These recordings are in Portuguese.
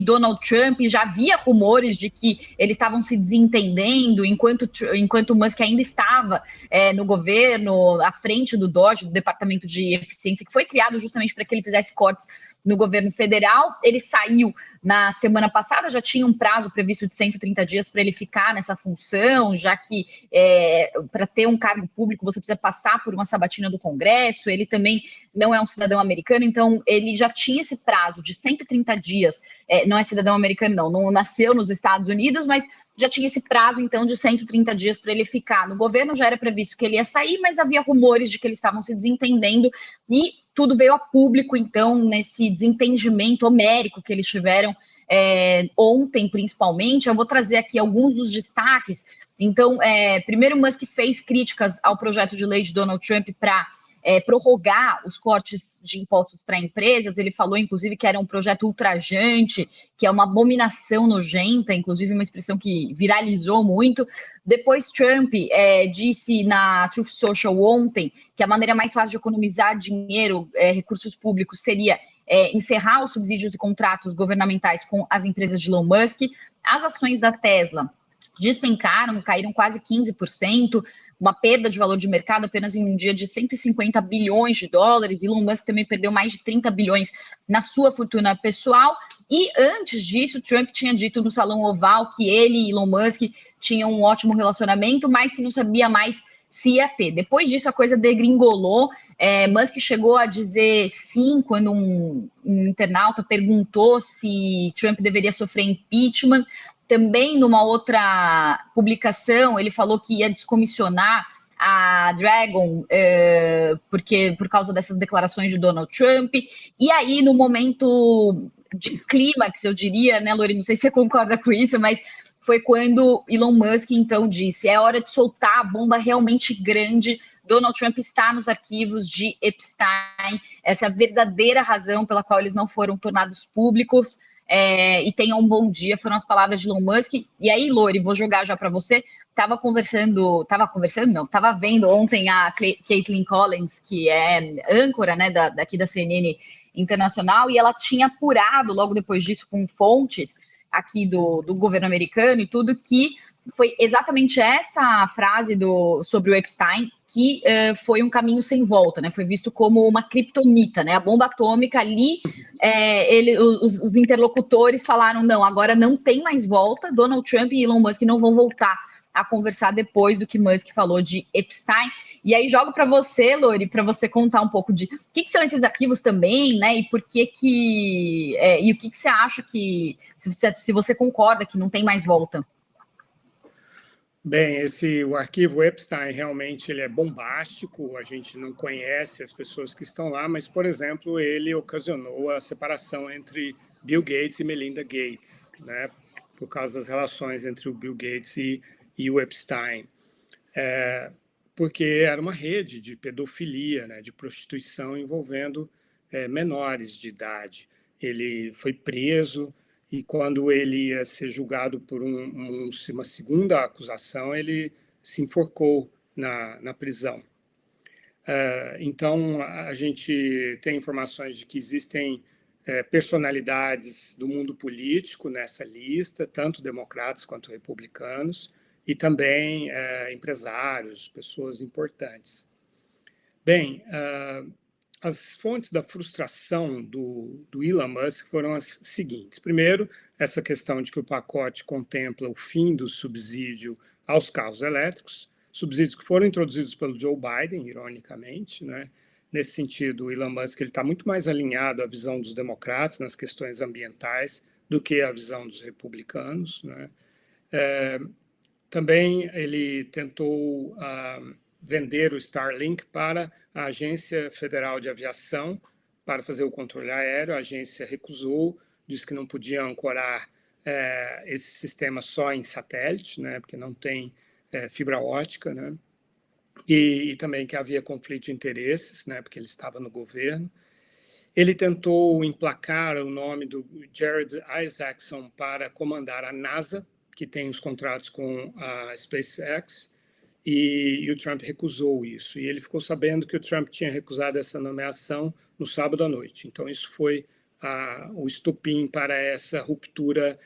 Donald Trump, já havia rumores de que eles estavam se desentendendo enquanto Musk ainda estava no governo, à frente do DOGE, do Departamento de Eficiência, que foi criado justamente para que ele fizesse cortes no governo federal. Ele saiu na semana passada, já tinha um prazo previsto de 130 dias para ele ficar nessa função, já que para ter um cargo público você precisa passar por uma sabatina do Congresso, ele também não é um cidadão americano, então ele já tinha esse prazo de 130 dias, não é cidadão americano não nasceu nos Estados Unidos, mas já tinha esse prazo, então, de 130 dias para ele ficar no governo. Já era previsto que ele ia sair, mas havia rumores de que eles estavam se desentendendo e tudo veio a público, então, nesse desentendimento homérico que eles tiveram ontem, principalmente. Eu vou trazer aqui alguns dos destaques. Então, primeiro, Musk fez críticas ao projeto de lei de Donald Trump para prorrogar os cortes de impostos para empresas. Ele falou, inclusive, que era um projeto ultrajante, que é uma abominação nojenta, inclusive uma expressão que viralizou muito. Depois, Trump disse na Truth Social ontem que a maneira mais fácil de economizar dinheiro, recursos públicos, seria encerrar os subsídios e contratos governamentais com as empresas de Elon Musk. As ações da Tesla despencaram, caíram quase 15%, uma perda de valor de mercado apenas em um dia de 150 bilhões de dólares. Elon Musk também perdeu mais de 30 bilhões na sua fortuna pessoal. E antes disso, Trump tinha dito no Salão Oval que ele e Elon Musk tinham um ótimo relacionamento, mas que não sabia mais se ia ter. Depois disso, a coisa degringolou. Musk chegou a dizer sim quando um internauta perguntou se Trump deveria sofrer impeachment. Também, numa outra publicação, ele falou que ia descomissionar a Dragon, por causa dessas declarações de Donald Trump. E aí, no momento de clímax, eu diria, né, Lori, não sei se você concorda com isso, mas foi quando Elon Musk, então, disse: é hora de soltar a bomba realmente grande. Donald Trump está nos arquivos de Epstein. Essa é a verdadeira razão pela qual eles não foram tornados públicos. E tenham um bom dia, foram as palavras de Elon Musk. E aí, Lori, vou jogar já para você. Estava vendo ontem a Caitlin Collins, que é âncora, né, daqui da CNN Internacional, e ela tinha apurado logo depois disso com fontes aqui do governo americano e tudo, que foi exatamente essa frase sobre o Epstein que foi um caminho sem volta, né? Foi visto como uma criptonita, né? A bomba atômica ali, os interlocutores falaram: não, agora não tem mais volta, Donald Trump e Elon Musk não vão voltar a conversar depois do que Musk falou de Epstein. E aí jogo para você, Lori, para você contar um pouco de o que são esses arquivos também, né? E por que e o que você acha que, se você concorda que não tem mais volta. Bem, o arquivo Epstein realmente ele é bombástico, a gente não conhece as pessoas que estão lá, mas, por exemplo, ele ocasionou a separação entre Bill Gates e Melinda Gates, né, por causa das relações entre o Bill Gates e o Epstein, porque era uma rede de pedofilia, né, de prostituição envolvendo menores de idade. Ele foi preso, e quando ele ia ser julgado por uma segunda acusação, ele se enforcou na prisão. Então, a gente tem informações de que existem personalidades do mundo político nessa lista, tanto democratas quanto republicanos, e também empresários, pessoas importantes. Bem, as fontes da frustração do Elon Musk foram as seguintes. Primeiro, essa questão de que o pacote contempla o fim do subsídio aos carros elétricos, subsídios que foram introduzidos pelo Joe Biden, ironicamente, né? Nesse sentido, o Elon Musk está muito mais alinhado à visão dos democratas nas questões ambientais do que à visão dos republicanos, né? Também ele tentou vender o Starlink para a Agência Federal de Aviação para fazer o controle aéreo. A agência recusou, disse que não podia ancorar esse sistema só em satélite, né, porque não tem fibra ótica, né, e também que havia conflito de interesses, né, porque ele estava no governo. Ele tentou emplacar o nome do Jared Isaacson para comandar a NASA, que tem os contratos com a SpaceX, e o Trump recusou isso. E ele ficou sabendo que o Trump tinha recusado essa nomeação no sábado à noite. Então, isso foi o estopim para essa ruptura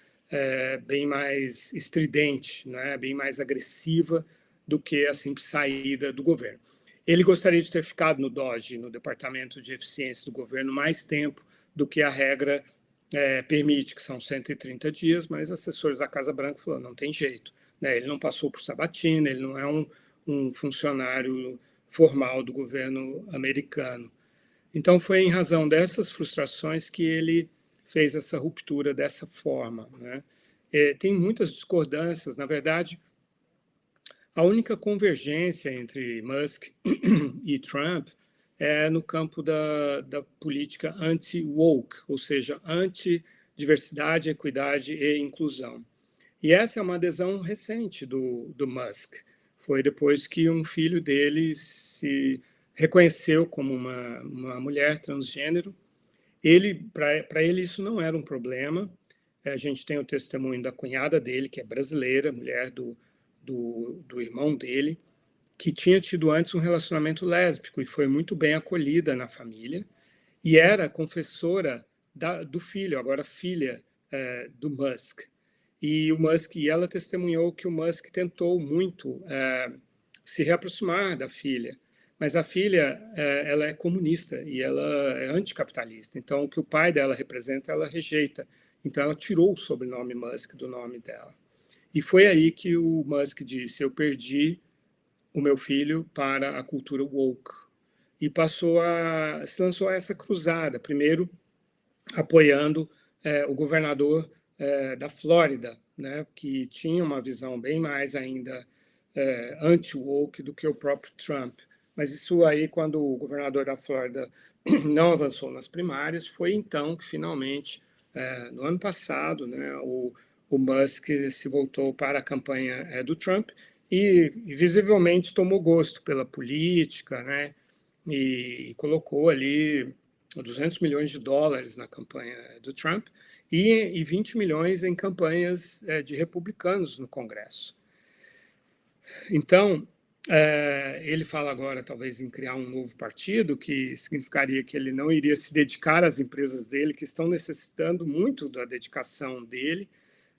bem mais estridente, né, bem mais agressiva do que a simples saída do governo. Ele gostaria de ter ficado no DOGE, no Departamento de Eficiência do Governo, mais tempo do que a regra permite, que são 130 dias, mas assessores da Casa Branca falaram, não tem jeito. Né? Ele não passou por sabatina, ele não é um funcionário formal do governo americano. Então, foi em razão dessas frustrações que ele fez essa ruptura dessa forma. Né? Tem muitas discordâncias, na verdade, a única convergência entre Musk e Trump é no campo da política anti-woke, ou seja, anti-diversidade, equidade e inclusão. E essa é uma adesão recente do Musk. Foi depois que um filho dele se reconheceu como uma mulher transgênero. Para ele isso não era um problema. A gente tem o testemunho da cunhada dele, que é brasileira, mulher do irmão dele, que tinha tido antes um relacionamento lésbico e foi muito bem acolhida na família, e era confessora do filho, agora filha do Musk. E ela testemunhou que o Musk tentou muito se reaproximar da filha, mas a filha ela é comunista e ela é anticapitalista, então o que o pai dela representa, ela rejeita. Então ela tirou o sobrenome Musk do nome dela. E foi aí que o Musk disse, eu perdi o meu filho para a cultura woke. E se lançou a essa cruzada, primeiro apoiando o governador da Flórida, né, que tinha uma visão bem mais ainda anti-woke do que o próprio Trump. Mas isso aí, quando o governador da Flórida não avançou nas primárias, foi então que finalmente, no ano passado, né, o Musk se voltou para a campanha do Trump e visivelmente tomou gosto pela política, né, e colocou ali $200 milhões na campanha do Trump e 20 milhões em campanhas de republicanos no Congresso. Então, ele fala agora, talvez, em criar um novo partido, que significaria que ele não iria se dedicar às empresas dele, que estão necessitando muito da dedicação dele,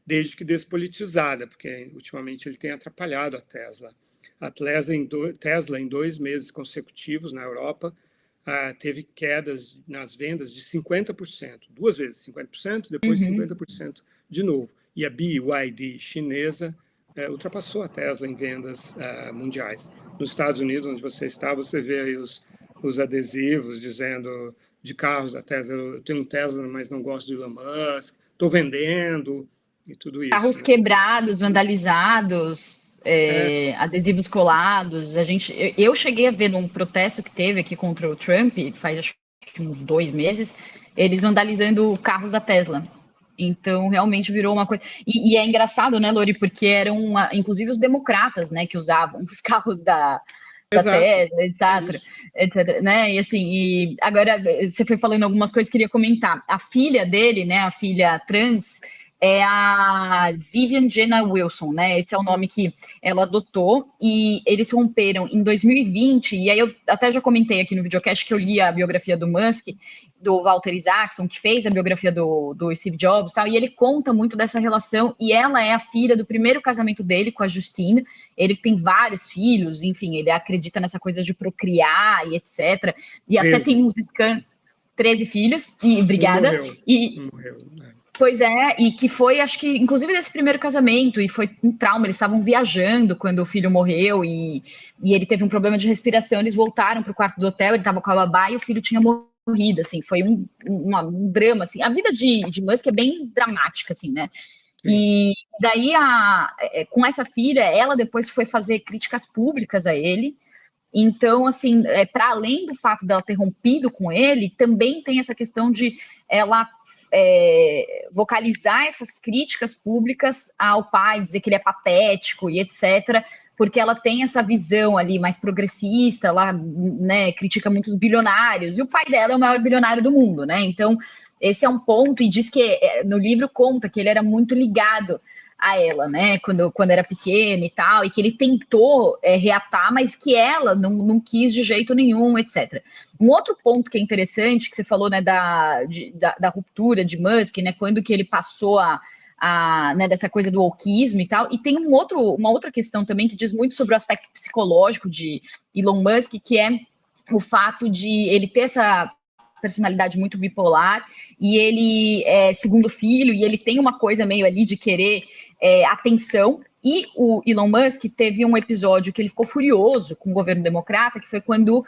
desde que despolitizada, porque ultimamente ele tem atrapalhado a Tesla. A Tesla, em 2 meses consecutivos na Europa, teve quedas nas vendas de 50%, 2 vezes 50%, depois 50% de novo. E a BYD chinesa ultrapassou a Tesla em vendas mundiais. Nos Estados Unidos, onde você está, você vê aí os adesivos dizendo de carros da Tesla, eu tenho um Tesla, mas não gosto do Elon Musk, estou vendendo, e tudo isso. Carros quebrados, vandalizados, adesivos colados. Eu cheguei a ver num protesto que teve aqui contra o Trump, faz acho que uns 2 meses, eles vandalizando carros da Tesla. Então, realmente virou uma coisa... E é engraçado, né, Lori, porque eram, inclusive, os democratas, né, que usavam os carros da Tesla, etc, né? E assim, agora você foi falando algumas coisas que eu queria comentar. A filha dele, né, a filha trans, é a Vivian Jenna Wilson, né? Esse é o nome que ela adotou, e eles romperam em 2020, e aí eu até já comentei aqui no videocast que eu li a biografia do Musk, do Walter Isaacson, que fez a biografia do Steve Jobs, tal, e ele conta muito dessa relação, e ela é a filha do primeiro casamento dele com a Justina. Ele tem vários filhos, enfim, ele acredita nessa coisa de procriar e etc, e 13. Até tem uns 13 filhos, e obrigada. Morreu, né? Pois é, e que foi, acho que, inclusive desse primeiro casamento, e foi um trauma, eles estavam viajando quando o filho morreu, e ele teve um problema de respiração, eles voltaram para o quarto do hotel, ele estava com a babá, e o filho tinha morrido, assim, foi um drama, assim, a vida de Musk é bem dramática, assim, né? E daí, com essa filha, ela depois foi fazer críticas públicas a ele. Então, assim, para além do fato dela ter rompido com ele, também tem essa questão de ela vocalizar essas críticas públicas ao pai, dizer que ele é patético e etc., porque ela tem essa visão ali mais progressista, ela, né, critica muitos bilionários, e o pai dela é o maior bilionário do mundo, né? Então, esse é um ponto, e diz que no livro conta que ele era muito ligado a ela, né, quando era pequena e tal, e que ele tentou reatar, mas que ela não quis de jeito nenhum, etc. Um outro ponto que é interessante, que você falou, né, da ruptura de Musk, né, quando que ele passou né, dessa coisa do wokeismo e tal, e tem uma outra questão também que diz muito sobre o aspecto psicológico de Elon Musk, que é o fato de ele ter essa personalidade muito bipolar, e ele é segundo filho, e ele tem uma coisa meio ali de querer atenção, e o Elon Musk teve um episódio que ele ficou furioso com o governo democrata, que foi quando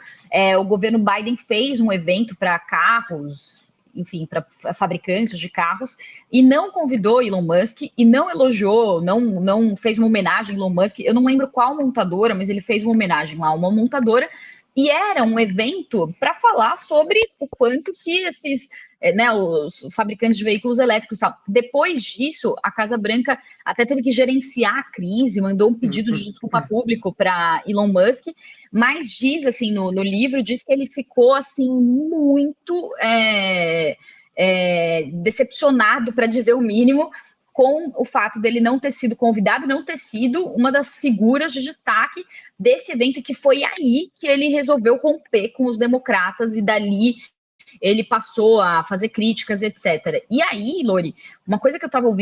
o governo Biden fez um evento para carros, enfim, para fabricantes de carros, e não convidou Elon Musk, e não elogiou, não fez uma homenagem a Elon Musk. Eu não lembro qual montadora, mas ele fez uma homenagem lá a uma montadora, e era um evento para falar sobre o quanto que esses, né, os fabricantes de veículos elétricos, tal. Depois disso, a Casa Branca até teve que gerenciar a crise, mandou um pedido de desculpa público para Elon Musk, mas diz assim no livro, diz que ele ficou assim muito decepcionado, para dizer o mínimo, com o fato dele não ter sido convidado, não ter sido uma das figuras de destaque desse evento, que foi aí que ele resolveu romper com os democratas, e dali ele passou a fazer críticas, etc. E aí, Lori, uma coisa que eu estava ouvindo